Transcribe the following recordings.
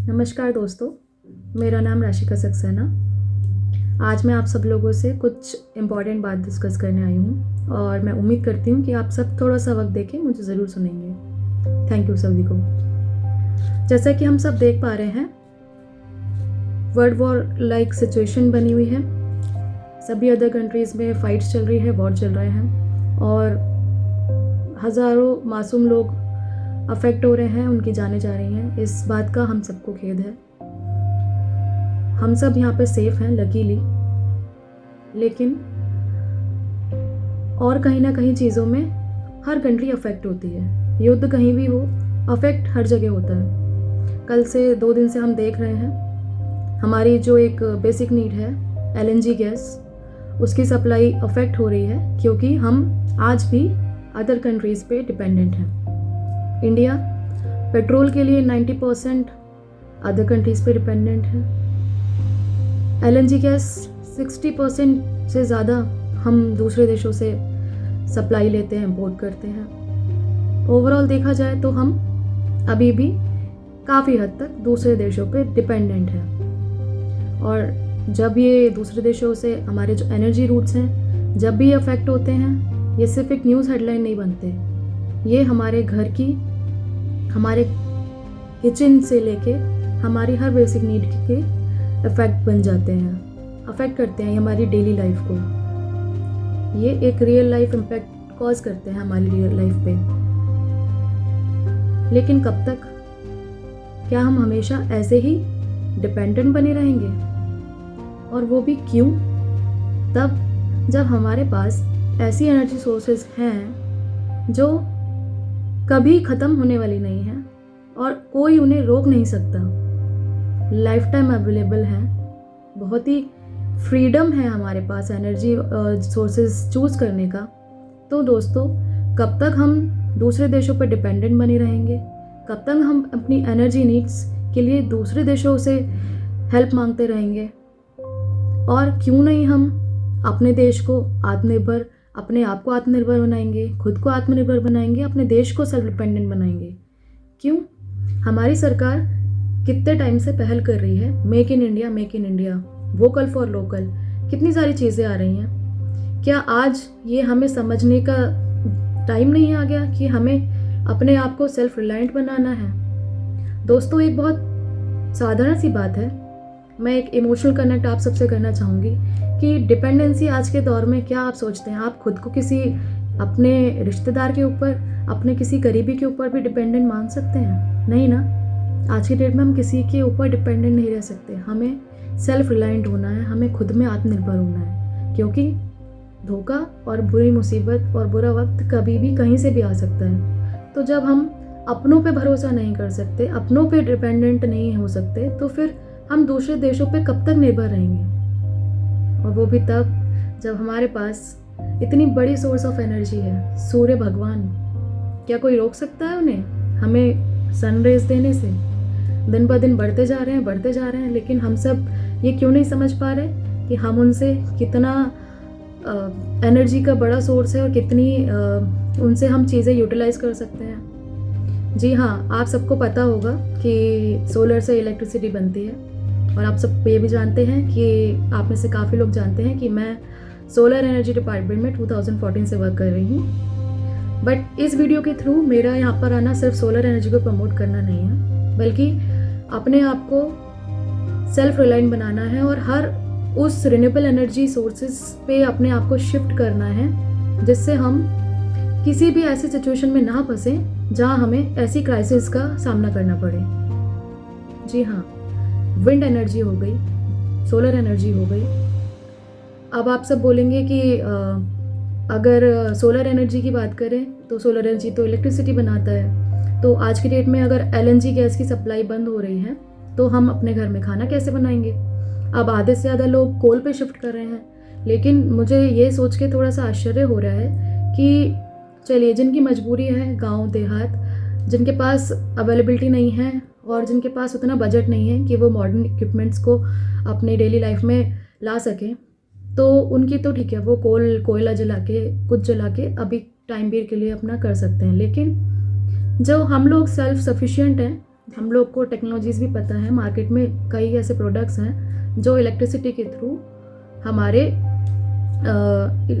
नमस्कार दोस्तों, मेरा नाम राशिका सक्सेना। आज मैं आप सब लोगों से कुछ इम्पॉर्टेंट बात डिस्कस करने आई हूँ और मैं उम्मीद करती हूँ कि आप सब थोड़ा सा वक्त देके मुझे ज़रूर सुनेंगे। थैंक यू सभी को। जैसा कि हम सब देख पा रहे हैं, वर्ल्ड वॉर लाइक सिचुएशन बनी हुई है। सभी अदर कंट्रीज़ में फाइट्स चल रही है, वॉर चल रहे हैं और हज़ारों मासूम लोग अफेक्ट हो रहे हैं, उनकी जानें जा रही हैं। इस बात का हम सबको खेद है। हम सब यहाँ पे सेफ हैं लकीली, लेकिन और कहीं ना कहीं चीज़ों में हर कंट्री अफेक्ट होती है। युद्ध कहीं भी हो, अफेक्ट हर जगह होता है। कल से 2 दिन से हम देख रहे हैं हमारी जो एक बेसिक नीड है LNG गैस, उसकी सप्लाई अफेक्ट हो रही है क्योंकि हम आज भी अदर कंट्रीज़ पे डिपेंडेंट हैं। इंडिया पेट्रोल के लिए 90% अदर कंट्रीज़ पे डिपेंडेंट है। LNG गैस 60% से ज़्यादा हम दूसरे देशों से सप्लाई लेते हैं, इम्पोर्ट करते हैं। ओवरऑल देखा जाए तो हम अभी भी काफ़ी हद तक दूसरे देशों पे डिपेंडेंट हैं। और जब ये दूसरे देशों से हमारे जो एनर्जी रूट्स हैं, जब भी अफेक्ट होते हैं, ये सिर्फ एक न्यूज़ हेडलाइन नहीं बनते। ये हमारे घर की, हमारे किचन से लेके हमारी हर बेसिक नीड के इफ़ेक्ट बन जाते हैं, अफेक्ट करते हैं हमारी डेली लाइफ को। ये एक रियल लाइफ इम्पैक्ट कॉज करते हैं हमारी रियल लाइफ पे। लेकिन कब तक? क्या हम हमेशा ऐसे ही डिपेंडेंट बने रहेंगे? और वो भी क्यों? तब जब हमारे पास ऐसी एनर्जी सोर्सेज हैं जो कभी ख़त्म होने वाली नहीं है और कोई उन्हें रोक नहीं सकता, लाइफ टाइम अवेलेबल है, बहुत ही फ्रीडम है हमारे पास एनर्जी सोर्सेज चूज़ करने का। तो दोस्तों, कब तक हम दूसरे देशों पर डिपेंडेंट बने रहेंगे? कब तक हम अपनी एनर्जी नीड्स के लिए दूसरे देशों से हेल्प मांगते रहेंगे? और क्यों नहीं हम अपने देश को आत्मनिर्भर, अपने आप को आत्मनिर्भर बनाएंगे, खुद को आत्मनिर्भर बनाएंगे, अपने देश को सेल्फ डिपेंडेंट बनाएंगे? क्यों? हमारी सरकार कितने टाइम से पहल कर रही है, make in India, make in India, vocal for local, कितनी सारी चीज़ें आ रही हैं। क्या आज ये हमें समझने का टाइम नहीं आ गया कि हमें अपने आप को सेल्फ रिलायंट बनाना है? दोस्तों, एक बहुत साधारण सी बात है, मैं एक इमोशनल कनेक्ट आप सबसे करना चाहूँगी कि डिपेंडेंसी आज के दौर में, क्या आप सोचते हैं आप खुद को किसी अपने रिश्तेदार के ऊपर, अपने किसी करीबी के ऊपर भी डिपेंडेंट मान सकते हैं? नहीं ना। आज की डेट में हम किसी के ऊपर डिपेंडेंट नहीं रह सकते। हमें सेल्फ रिलायंट होना है, हमें खुद में आत्मनिर्भर होना है, क्योंकि धोखा और बुरी मुसीबत और बुरा वक्त कभी भी कहीं से भी आ सकता है। तो जब हम अपनों पे भरोसा नहीं कर सकते, अपनों पे डिपेंडेंट नहीं हो सकते, तो फिर हम दूसरे देशों पे कब तक निर्भर रहेंगे? और वो भी तब जब हमारे पास इतनी बड़ी सोर्स ऑफ एनर्जी है, सूर्य भगवान। क्या कोई रोक सकता है उन्हें हमें सनरेज देने से? दिन ब दिन बढ़ते जा रहे हैं, बढ़ते जा रहे हैं, लेकिन हम सब ये क्यों नहीं समझ पा रहे कि हम उनसे कितना एनर्जी का बड़ा सोर्स है और कितनी उनसे हम चीज़ें यूटिलाइज कर सकते हैं। जी हाँ, आप सबको पता होगा कि सोलर से इलेक्ट्रिसिटी बनती है, और आप सब ये भी जानते हैं कि आप में से काफ़ी लोग जानते हैं कि मैं सोलर एनर्जी डिपार्टमेंट में 2014 से वर्क कर रही हूँ। बट इस वीडियो के थ्रू मेरा यहाँ पर आना सिर्फ सोलर एनर्जी को प्रमोट करना नहीं है, बल्कि अपने आप को सेल्फ रिलायंट बनाना है और हर उस रिन्यूएबल एनर्जी सोर्सेज पे अपने आप को शिफ्ट करना है, जिससे हम किसी भी ऐसी सिचुएशन में ना फंसें जहाँ हमें ऐसी क्राइसिस का सामना करना पड़े। जी हाँ, विंड एनर्जी हो गई, सोलर एनर्जी हो गई। अब आप सब बोलेंगे कि अगर सोलर एनर्जी की बात करें तो सोलर एनर्जी तो इलेक्ट्रिसिटी बनाता है, तो आज की डेट में अगर LNG गैस की सप्लाई बंद हो रही है तो हम अपने घर में खाना कैसे बनाएंगे? अब आधे से ज़्यादा लोग कोल पे शिफ्ट कर रहे हैं, लेकिन मुझे ये सोच के थोड़ा सा आश्चर्य हो रहा है कि चलिए, जिनकी मजबूरी है, गांव देहात, जिनके पास अवेलेबिलिटी नहीं है और जिनके पास उतना बजट नहीं है कि वो मॉडर्न इक्विपमेंट्स को अपने डेली लाइफ में ला सकें, तो उनकी तो ठीक है, वो कोयला जला के, कुछ जला के अभी टाइम बीर के लिए अपना कर सकते हैं। लेकिन जो हम लोग सेल्फ सफिशिएंट हैं, हम लोग को टेक्नोलॉजीज़ भी पता है, मार्केट में कई ऐसे प्रोडक्ट्स हैं जो इलेक्ट्रिसिटी के थ्रू हमारे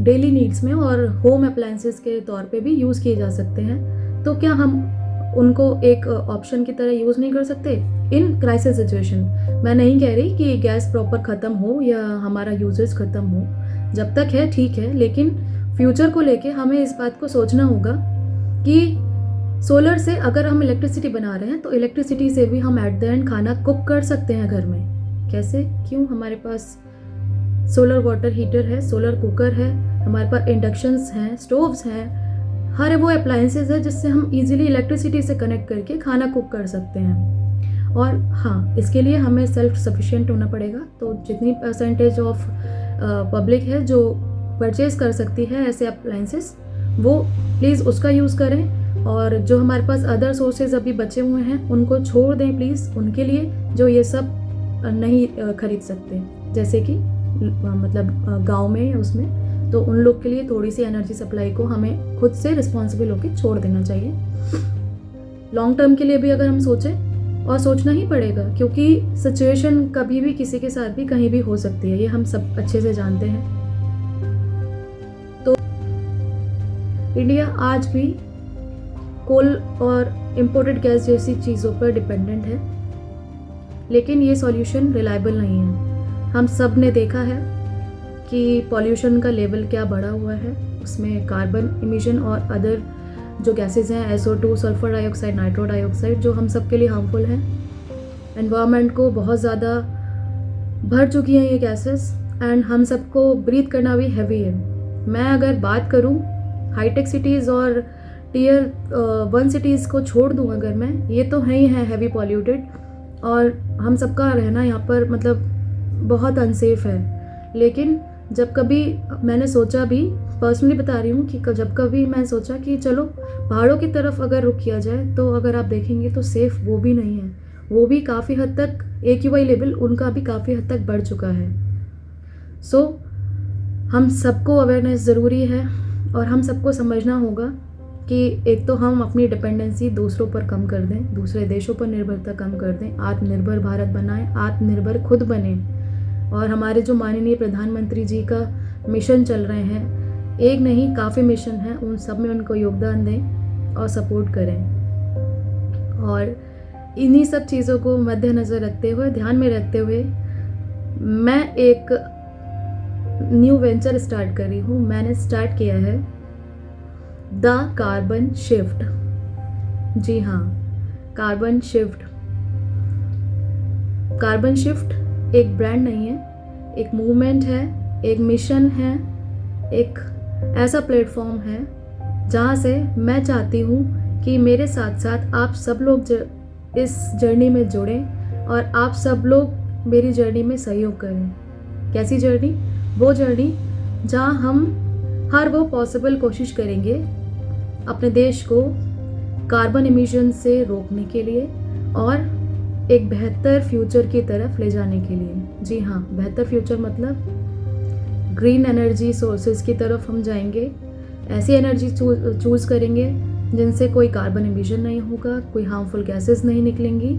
डेली नीड्स में और होम अप्लायंसेस के तौर पे भी यूज़ किए जा सकते हैं। तो क्या हम उनको एक ऑप्शन की तरह यूज़ नहीं कर सकते इन क्राइसिस सिचुएशन? मैं नहीं कह रही कि गैस प्रॉपर ख़त्म हो या हमारा यूजेस ख़त्म हो, जब तक है ठीक है, लेकिन फ्यूचर को लेके हमें इस बात को सोचना होगा कि सोलर से अगर हम इलेक्ट्रिसिटी बना रहे हैं तो इलेक्ट्रिसिटी से भी हम एट द एंड खाना कुक कर सकते हैं घर में। कैसे? क्यों? हमारे पास सोलर वाटर हीटर है, सोलर कुकर है, हमारे पास इंडक्शंस हैं, स्टोव्स हैं, हर वो अप्लायंसेज है जिससे हम इजीली इलेक्ट्रिसिटी से कनेक्ट करके खाना कुक कर सकते हैं। और हाँ, इसके लिए हमें सेल्फ सफिशिएंट होना पड़ेगा। तो जितनी परसेंटेज ऑफ पब्लिक है जो परचेज कर सकती है ऐसे अप्लायंसेस, वो प्लीज़ उसका यूज़ करें। और जो हमारे पास अदर सोर्सेज अभी बचे हुए हैं उनको छोड़ दें प्लीज़, उनके लिए जो ये सब नहीं खरीद सकते, जैसे कि मतलब गांव में या उसमें, तो उन लोग के लिए थोड़ी सी एनर्जी सप्लाई को हमें खुद से रिस्पॉन्सिबल होकर छोड़ देना चाहिए। लॉन्ग टर्म के लिए भी अगर हम सोचें, और सोचना ही पड़ेगा क्योंकि सिचुएशन कभी भी किसी के साथ भी कहीं भी हो सकती है, ये हम सब अच्छे से जानते हैं। तो इंडिया आज भी कोल और इम्पोर्टेड गैस जैसी चीज़ों पर डिपेंडेंट है, लेकिन ये सॉल्यूशन रिलायबल नहीं है। हम सब ने देखा है कि पॉल्यूशन का लेवल क्या बढ़ा हुआ है, उसमें कार्बन इमिशन और अदर जो गैसेस हैं, SO2, sulphur dioxide, nitro dioxide, जो हम सब के लिए हार्मफुल हैं। एनवायरनमेंट को बहुत ज़्यादा भर चुकी हैं ये गैसेस, एंड हम सबको ब्रीथ करना भी हैवी है। मैं अगर बात करूं हाईटेक सिटीज़ और टियर 1 सिटीज़ को छोड़ दूं अगर मैं, ये तो है ही है हैवी पॉल्यूटेड, और हम सबका रहना यहाँ पर मतलब बहुत अनसेफ है। लेकिन जब कभी मैंने सोचा भी, पर्सनली बता रही हूँ, कि जब कभी मैं सोचा कि चलो पहाड़ों की तरफ अगर रुख किया जाए, तो अगर आप देखेंगे तो सेफ़ वो भी नहीं है। वो भी काफ़ी हद तक AQI लेवल उनका भी काफ़ी हद तक बढ़ चुका है। सो हम सबको अवेयरनेस ज़रूरी है, और हम सबको समझना होगा कि एक तो हम अपनी डिपेंडेंसी दूसरों पर कम कर दें, दूसरे देशों पर निर्भरता कम कर दें, आत्मनिर्भर भारत बनाएं, आत्मनिर्भर खुद बने। और हमारे जो माननीय प्रधानमंत्री जी का मिशन चल रहे हैं, एक नहीं काफ़ी मिशन हैं, उन सब में उनको योगदान दें और सपोर्ट करें। और इन्हीं सब चीज़ों को मद्देनज़र रखते हुए, ध्यान में रखते हुए, मैं एक न्यू वेंचर स्टार्ट कर रही हूँ। मैंने स्टार्ट किया है द कार्बन शिफ्ट। जी हाँ, कार्बन शिफ्ट। कार्बन शिफ्ट एक ब्रांड नहीं है, एक मूवमेंट है, एक मिशन है, एक ऐसा प्लेटफॉर्म है जहाँ से मैं चाहती हूँ कि मेरे साथ साथ आप सब लोग इस जर्नी में जुड़ें और आप सब लोग मेरी जर्नी में सहयोग करें। कैसी जर्नी? वो जर्नी जहाँ हम हर वो पॉसिबल कोशिश करेंगे अपने देश को कार्बन इमिशन से रोकने के लिए और एक बेहतर फ्यूचर की तरफ ले जाने के लिए। जी हाँ, बेहतर फ्यूचर मतलब ग्रीन एनर्जी सोर्सेज की तरफ हम जाएंगे। ऐसी एनर्जी चूज़ करेंगे जिनसे कोई कार्बन इमिशन नहीं होगा, कोई हार्मफुल गैसेस नहीं निकलेंगी,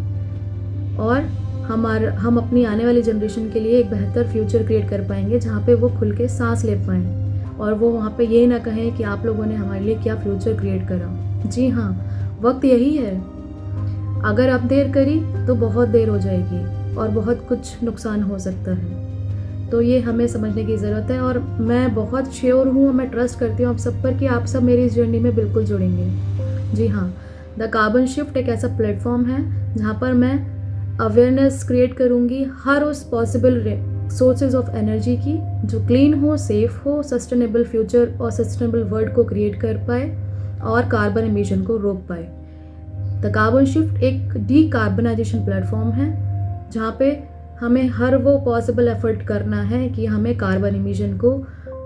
और हम अपनी आने वाली जनरेशन के लिए एक बेहतर फ्यूचर क्रिएट कर पाएंगे जहाँ पे वो खुल के सांस ले पाएँ और वो वहाँ पे ये ना कहें कि आप लोगों ने हमारे लिए क्या फ्यूचर क्रिएट करा। जी हाँ, वक्त यही है। अगर अब देर करी तो बहुत देर हो जाएगी और बहुत कुछ नुकसान हो सकता है। तो ये हमें समझने की ज़रूरत है, और मैं बहुत श्योर हूँ, मैं ट्रस्ट करती हूँ आप सब पर कि आप सब मेरी इस जर्नी में बिल्कुल जुड़ेंगे। जी हाँ, द कार्बन शिफ्ट एक ऐसा प्लेटफॉर्म है जहाँ पर मैं अवेयरनेस क्रिएट करूँगी हर उस पॉसिबल सोर्सेज ऑफ एनर्जी की जो क्लीन हो, सेफ हो, सस्टेनेबल फ्यूचर और सस्टेनेबल वर्ल्ड को क्रिएट कर पाए और कार्बन एमिशन को रोक पाए। द कार्बन शिफ्ट एक डीकार्बनाइजेशन प्लेटफॉर्म है जहाँ पे हमें हर वो पॉसिबल एफर्ट करना है कि हमें कार्बन एमिशन को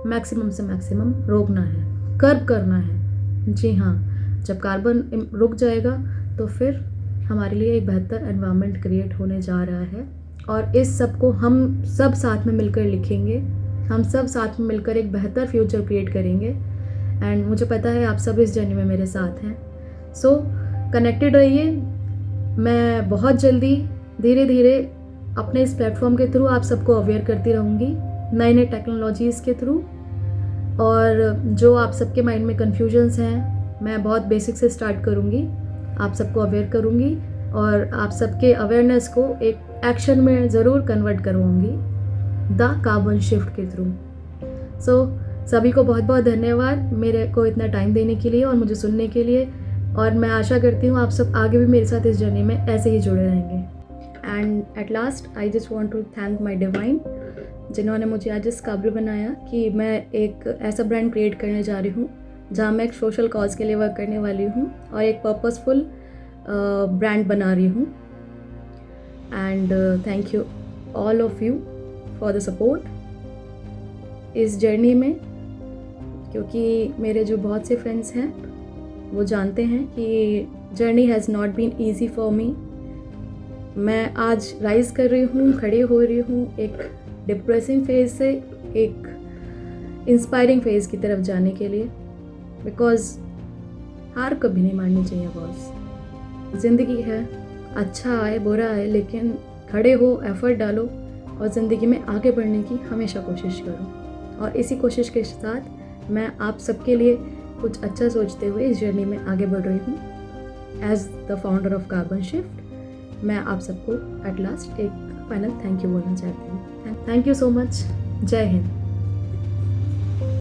मैक्सिमम से मैक्सिमम रोकना है, कर्ब करना है। जी हाँ, जब कार्बन रुक जाएगा तो फिर हमारे लिए एक बेहतर एनवायरनमेंट क्रिएट होने जा रहा है, और इस सब को हम सब साथ में मिलकर लिखेंगे, हम सब साथ में मिलकर एक बेहतर फ्यूचर क्रिएट करेंगे। एंड मुझे पता है आप सब इस जर्नी में मेरे साथ हैं। सो कनेक्टेड रहिए, मैं बहुत जल्दी धीरे धीरे अपने इस प्लेटफॉर्म के थ्रू आप सबको अवेयर करती रहूँगी नए नए टेक्नोलॉजीज़ के थ्रू। और जो आप सबके माइंड में कन्फ्यूजन्स हैं मैं बहुत बेसिक से स्टार्ट करूँगी, आप सबको अवेयर करूँगी और आप सबके अवेयरनेस को एक एक्शन में ज़रूर कन्वर्ट करवाऊँगी द कार्बन शिफ्ट के थ्रू। सो सभी को बहुत बहुत धन्यवाद मेरे को इतना टाइम देने के लिए और मुझे सुनने के लिए। और मैं आशा करती हूँ आप सब आगे भी मेरे साथ इस जर्नी में ऐसे ही जुड़े रहेंगे। And at last I just want to thank my divine, जिन्होंने मुझे आज इस काबिल बनाया कि मैं एक ऐसा ब्रांड क्रिएट करने जा रही हूँ जहाँ मैं एक सोशल कॉज के लिए वर्क करने वाली हूँ और एक पर्पसफुल ब्रांड बना रही हूँ। And thank you all of you for the support इस जर्नी में, क्योंकि मेरे जो बहुत से फ्रेंड्स हैं वो जानते हैं कि journey has not been easy for me. मैं आज राइज़ कर रही हूँ, खड़ी हो रही हूँ एक डिप्रेसिंग फेज़ से एक इंस्पायरिंग फेज़ की तरफ जाने के लिए, बिकॉज़ हार कभी नहीं माननी चाहिए बॉस। ज़िंदगी है, अच्छा आए बुरा आए, लेकिन खड़े हो, एफ़र्ट डालो और ज़िंदगी में आगे बढ़ने की हमेशा कोशिश करो। और इसी कोशिश के साथ मैं आप सबके लिए कुछ अच्छा सोचते हुए इस जर्नी में आगे बढ़ रही हूँ। As the founder of Carbon Shift मैं आप सबको एट लास्ट एक फाइनल थैंक यू बोलना चाहती हूँ। Thank you so much. जय हिंद।